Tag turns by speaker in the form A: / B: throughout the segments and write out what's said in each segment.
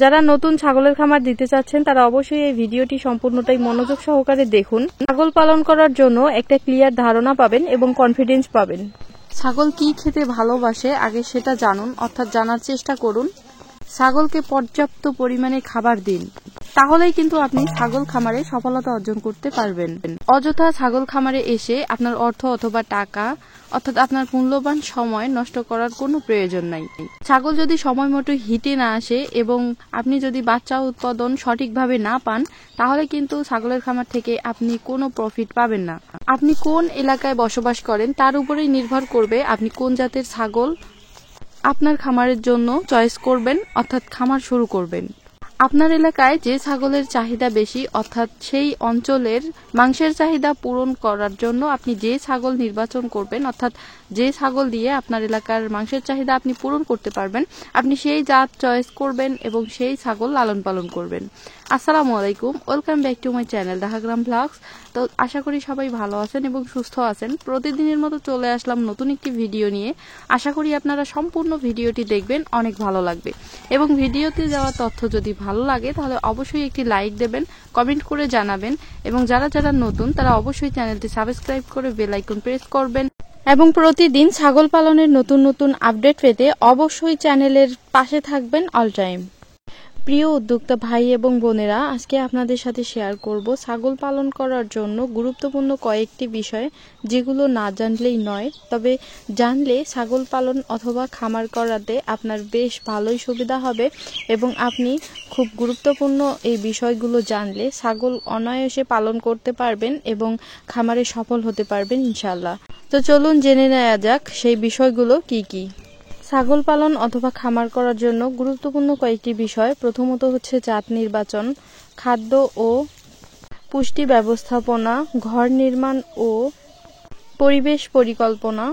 A: যারা নতুন ছাগলের খামার দিতে চাচ্ছেন তারা অবশ্যই এই ভিডিওটি সম্পূর্ণটাই মনোযোগ সহকারে দেখুন। ছাগল পালন করার জন্য একটা ক্লিয়ার ধারণা পাবেন এবং কনফিডেন্স পাবেন। ছাগল কি খেতে ভালোবাসে আগে সেটা জানুন, অর্থাৎ জানার চেষ্টা করুন। ছাগলকে পর্যাপ্ত পরিমাণে খাবার দিন, তাহলেই কিন্তু আপনি ছাগল খামারে সফলতা অর্জন করতে পারবেন। অযথা ছাগল খামারে এসে আপনার অর্থ অথবা টাকা অর্থাৎ আপনার মূল্যবান সময় নষ্ট করার কোনো প্রয়োজন নাই। ছাগল যদি সময় মতো হিটে না আসে এবং আপনি যদি বাচ্চা উৎপাদন সঠিকভাবে না পান, তাহলে কিন্তু ছাগলের খামার থেকে আপনি কোনো প্রফিট পাবেন না। আপনি কোন এলাকায় বসবাস করেন তার উপরেই নির্ভর করবে আপনি কোন জাতের ছাগল আপনার খামারের জন্য চয়েস করবেন, অর্থাৎ খামার শুরু করবেন। আপনার এলাকায় যে ছাগলের চাহিদা বেশি, অর্থাৎ সেই অঞ্চলের মাংসের চাহিদা পূরণ করার জন্য আপনি যে ছাগল নির্বাচন করবেন, অর্থাৎ যে ছাগল দিয়ে আপনার এলাকার মাংসের চাহিদা আপনি পূরণ করতে পারবেন, আপনি সেই জাত চয়েস করবেন এবং সেই ছাগল লালন পালন করবেন। আসসালামু আলাইকুম, welcome back to my channel Dhakagram blogs. তো আশা করি সবাই ভালো আছেন এবং সুস্থ আছেন। প্রতিদিনের মতো চলে আসলাম নতুন একটি ভিডিও নিয়ে। আশা করি আপনারা সম্পূর্ণ ভিডিওটি দেখবেন, অনেক ভালো লাগবে। এবং ভিডিওতে যাওয়া তথ্য যদি ভালো লাগে তাহলে অবশ্যই একটি লাইক দেবেন, কমেন্ট করে জানাবেন এবং যারা যারা নতুন তারা অবশ্যই চ্যানেলটি সাবস্ক্রাইব করে বেল আইকন প্রেস করবেন এবং প্রতিদিন ছাগল পালনের নতুন নতুন আপডেট পেতে অবশ্যই চ্যানেলের পাশে থাকবেন অল টাইম। প্রিয় উদ্যোক্তা ভাই এবং বোনেরা, আজকে আপনাদের সাথে শেয়ার করব ছাগল পালন করার জন্য গুরুত্বপূর্ণ কয়েকটি বিষয়, যেগুলো না জানলেই নয়, তবে জানলে ছাগল পালন অথবা খামার করাতে আপনার বেশ ভালোই সুবিধা হবে এবং আপনি খুব গুরুত্বপূর্ণ এই বিষয়গুলো জানলে ছাগল অনায়াসে পালন করতে পারবেন এবং খামারে সফল হতে পারবেন ইনশাল্লাহ। তো চলুন জেনে নেওয়া যাক সেই বিষয়গুলো কি কি। ছাগল পালন অথবা খামার করার জন্য গুরুত্বপূর্ণ কয়েকটি বিষয়। প্রথমত হচ্ছে জাত নির্বাচন, খাদ্য ও পুষ্টি ব্যবস্থাপনা, ঘর নির্মাণ ও পরিবেশ পরিকল্পনা,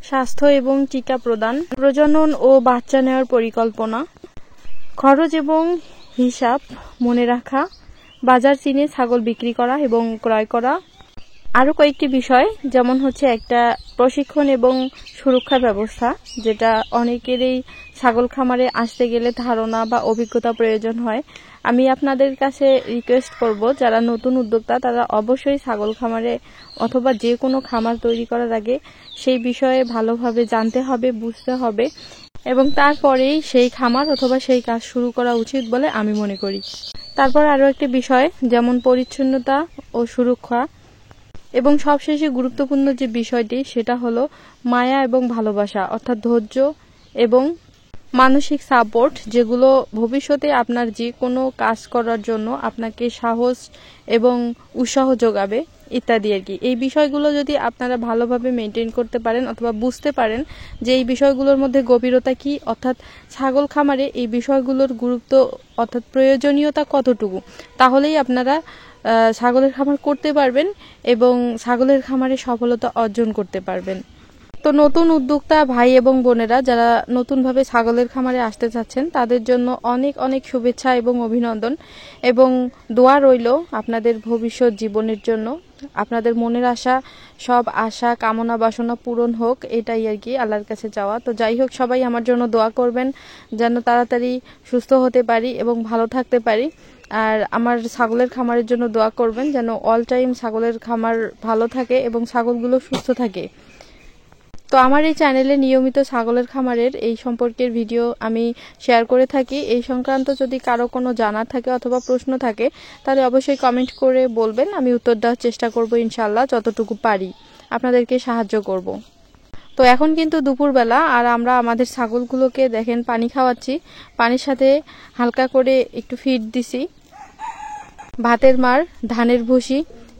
A: স্বাস্থ্য এবং টিকা প্রদান, প্রজনন ও বাচ্চা নেওয়ার পরিকল্পনা, খরচ এবং হিসাব মনে রাখা, বাজার চিনে ছাগল বিক্রি করা এবং ক্রয় করা। আরও কয়েকটি বিষয় যেমন হচ্ছে একটা প্রশিক্ষণ এবং সুরক্ষা ব্যবস্থা, যেটা অনেকেরই ছাগল খামারে আসতে গেলে ধারণা বা অভিজ্ঞতা প্রয়োজন হয়। আমি আপনাদের কাছে রিকোয়েস্ট করব, যারা নতুন উদ্যোক্তা তারা অবশ্যই ছাগল খামারে অথবা যে কোনো খামার তৈরি করার আগে সেই বিষয়ে ভালোভাবে জানতে হবে, বুঝতে হবে এবং তারপরেই সেই খামার অথবা সেই কাজ শুরু করা উচিত বলে আমি মনে করি। তারপর আরও একটি বিষয় যেমন পরিচ্ছন্নতা ও সুরক্ষা এবং সবশেষে গুরুত্বপূর্ণ যে বিষয়টি সেটা হলো মায়া এবং ভালোবাসা, অর্থাৎ ধৈর্য এবং মানসিক সাপোর্ট, যেগুলো ভবিষ্যতে আপনার যে কোনো কাজ করার জন্য আপনাকে সাহস এবং উৎসাহ যোগাবে ইত্যাদি আর কি। এই বিষয়গুলো যদি আপনারা ভালোভাবে মেনটেন করতে পারেন অথবা বুঝতে পারেন যে এই বিষয়গুলোর মধ্যে গভীরতা কি, অর্থাৎ ছাগল খামারে এই বিষয়গুলোর গুরুত্ব অর্থাৎ প্রয়োজনীয়তা কতটুকু, তাহলেই আপনারা ছাগলের খামার করতে পারবেন এবং ছাগলের খামারে সফলতা অর্জন করতে পারবেন। তো নতুন উদ্যোক্তা ভাই এবং বোনেরা যারা নতুনভাবে ছাগলের খামারে আসতে চাচ্ছেন তাদের জন্য অনেক অনেক শুভেচ্ছা এবং অভিনন্দন এবং দোয়া রইল আপনাদের ভবিষ্যৎ জীবনের জন্য। আপনাদের মনের সব আশা কামনা বাসনা পূরণ হোক, এটাই আর কি আল্লাহর কাছে চাওয়া। তো যাই হোক, সবাই আমার জন্য দোয়া করবেন যেন তাড়াতাড়ি সুস্থ হতে পারি এবং ভালো থাকতে পারি। আর আমার ছাগলের খামারের জন্য দোয়া করবেন যেন অল টাইম ছাগলের খামার ভালো থাকে এবং ছাগলগুলো সুস্থ থাকে। তো আমার এই চ্যানেলে নিয়মিত ছাগলের খামারের এই সম্পর্কের ভিডিও আমি শেয়ার করে থাকি। এই সংক্রান্ত যদি কারো কোনো জানার থাকে অথবা প্রশ্ন থাকে তাহলে অবশ্যই কমেন্ট করে বলবেন, আমি উত্তর দেওয়ার চেষ্টা করব ইনশাল্লাহ, যতটুকু পারি আপনাদেরকে সাহায্য করব। তো এখন কিন্তু দুপুরবেলা আর আমরা আমাদের ছাগলগুলোকে দেখেন পানি খাওয়াচ্ছি। পানির সাথে হালকা করে একটু ফিড দিছি, ভাতের মার, ধানের ভুসি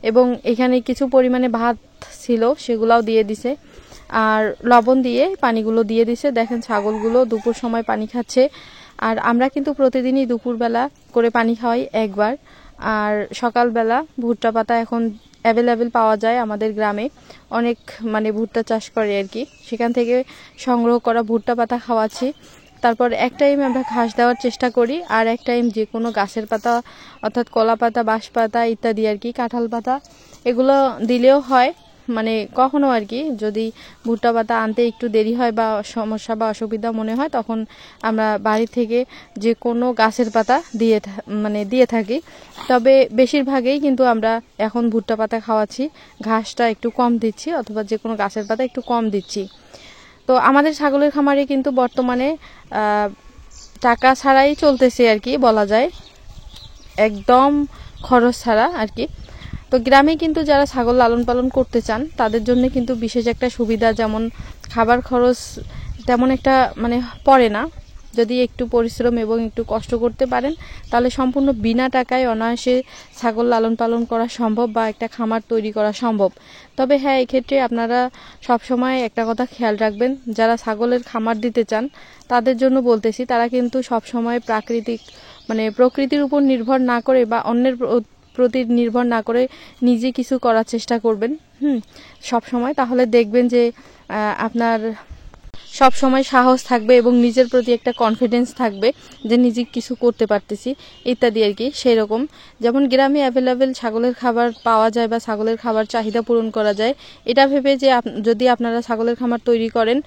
A: এবং এখানে কিছু পরিমাণে ভাত ছিল সেগুলাও দিয়ে দিছে আর লবণ দিয়ে পানিগুলো দিয়ে দিছে। দেখেন ছাগলগুলো দুপুর সময় পানি খাচ্ছে। আর আমরা কিন্তু প্রতিদিনই দুপুরবেলা করে পানি খাওয়াই একবার। আর সকালবেলা ভুট্টা পাতা এখন অ্যাভেলেবেল পাওয়া যায় আমাদের গ্রামে, অনেক ভুট্টা চাষ করে আর কি, সেখান থেকে সংগ্রহ করা ভুট্টা পাতা খাওয়াচ্ছি। তারপর এক টাইম আমরা ঘাস দেওয়ার চেষ্টা করি আর এক টাইম যে কোনো গাছের পাতা অর্থাৎ কলা পাতা, বাঁশ পাতা ইত্যাদি আর কি, কাঁঠাল পাতা এগুলো দিলেও হয়। মানে কখনো আর কি যদি ভুট্টা পাতা আনতে একটু দেরি হয় বা সমস্যা বা অসুবিধা মনে হয়, তখন আমরা বাড়ি থেকে যে কোনো গাছের পাতা দিয়ে থাকি। তবে বেশিরভাগই কিন্তু আমরা এখন ভুট্টা পাতা খাওয়াচ্ছি, ঘাসটা একটু কম দিচ্ছি অথবা যে কোনো গাছের পাতা একটু কম দিচ্ছি। তো আমাদের ছাগলের খামারে কিন্তু বর্তমানে টাকা ছাড়াই চলতেছে আর কি বলা যায়, একদম খরচ ছাড়া আর কি। তো গ্রামে কিন্তু যারা ছাগল লালন পালন করতে চান তাদের জন্য কিন্তু বিশেষ একটা সুবিধা, যেমন খাবার খরচ তেমন একটা মানে পড়ে না। যদি একটু পরিশ্রম এবং একটু কষ্ট করতে পারেন তাহলে সম্পূর্ণ বিনা টাকায় অনায়াসে ছাগল লালন পালন করা সম্ভব বা একটা খামার তৈরি করা সম্ভব। তবে হ্যাঁ, এক্ষেত্রে আপনারা সবসময় একটা কথা খেয়াল রাখবেন, যারা ছাগলের খামার দিতে চান তাদের জন্য বলতেছি, তারা কিন্তু সবসময় প্রকৃতির উপর নির্ভর না করে বা অন্যের প্রতি নির্ভর না করে নিজে কিছু করার চেষ্টা করবেন সব সময়। তাহলে দেখবেন যে আপনার সব সময় সাহস থাকবে এবং নিজের প্রতি একটা কনফিডেন্স থাকবে যে নিজে কিছু করতে পারতেছি ইত্যাদি আর কি। সেই রকম যেমন গ্রামে অ্যাভেলেবেল ছাগলের খাবার পাওয়া যায় বা ছাগলের খাবার চাহিদা পূরণ করা যায়, এটা ভেবে যে যদি আপনারা ছাগলের খামার তৈরি করেন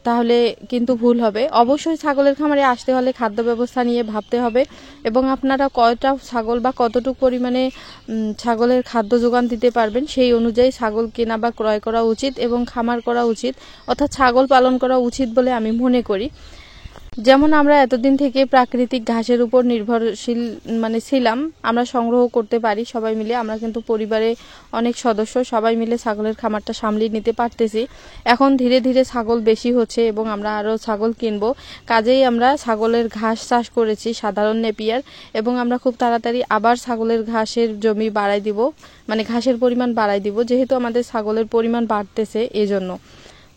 A: তাহলে কিন্তু ভুল হবে। অবশ্যই ছাগলের খামারে আসতে হলে খাদ্য ব্যবস্থা নিয়ে ভাবতে হবে এবং আপনারা কয়টা ছাগল বা কতটুকু পরিমাণে ছাগলের খাদ্য যোগান দিতে পারবেন সেই অনুযায়ী ছাগল কেনা বা ক্রয় করা উচিত এবং খামার করা উচিত, অর্থাৎ ছাগল পালন করা উচিত বলে আমি মনে করি। যেমন আমরা এতদিন থেকে প্রাকৃতিক ঘাসের উপর নির্ভরশীল ছিলাম, আমরা সংগ্রহ করতে পারি সবাই মিলে। আমরা কিন্তু পরিবারে অনেক সদস্য সবাই মিলে ছাগলের খামারটা সামলিয়ে নিতে পারতেছি। এখন ধীরে ধীরে ছাগল বেশি হচ্ছে এবং আমরা আরও ছাগল কিনবো, কাজেই আমরা ছাগলের ঘাস চাষ করেছি, সাধারণ নেপিয়ার, এবং আমরা খুব তাড়াতাড়ি আবার ছাগলের ঘাসের জমি বাড়াই দিব, ঘাসের পরিমাণ বাড়াই দিব, যেহেতু আমাদের ছাগলের পরিমাণ বাড়তেছে এজন্য।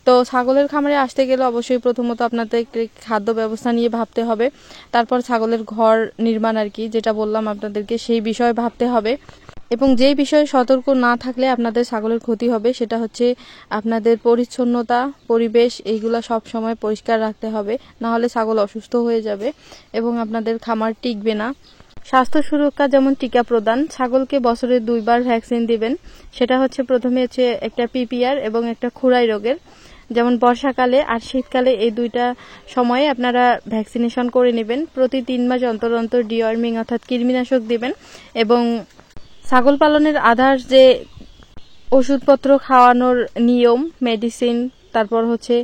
A: তো ছাগলের খামারে আসতে গেলে অবশ্যই প্রথমত আপনাদের খাদ্য ব্যবস্থা নিয়ে ভাবতে হবে, তারপর ছাগলের ঘর নির্মাণ আর কি, যেটা বললাম আপনাদেরকে, সেই বিষয়ে ভাবতে হবে। এবং যেই বিষয়ে সতর্ক না থাকলে আপনাদের ছাগলের ক্ষতি হবে সেটা হচ্ছে আপনাদের পরিচ্ছন্নতা, পরিবেশ, এইগুলো সব সময় পরিষ্কার রাখতে হবে, না হলে ছাগল অসুস্থ হয়ে যাবে এবং আপনাদের খামার টিকবে না। স্বাস্থ্য সুরক্ষা যেমন টিকা প্রদান, ছাগলকে বছরে 2 বার ভ্যাকসিন দিবেন। সেটা হচ্ছে প্রথমে হচ্ছে একটা পিপিআর এবং একটা খুরাই রোগের, যেমন বর্ষাকালে আর শীতকালে এই দুইটা সময়ে আপনারা ভ্যাকসিনেশন করে নেবেন। প্রতি 3 মাস অন্তর অন্তর ডিওয়ার্মিং অর্থাৎ কৃমিনাশক দিবেন এবং ছাগল পালনের আদার্স যে ওষুধপত্র খাওয়ানোর নিয়ম, মেডিসিন, তারপর হচ্ছে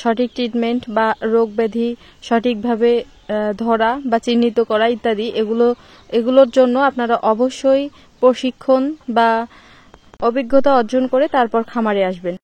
A: সঠিক ট্রিটমেন্ট বা রোগ ব্যাধি সঠিকভাবে ধরা বা চিহ্নিত করা ইত্যাদি, এগুলোর জন্য আপনারা অবশ্যই প্রশিক্ষণ বা অভিজ্ঞতা অর্জন করে তারপর খামারে আসবেন।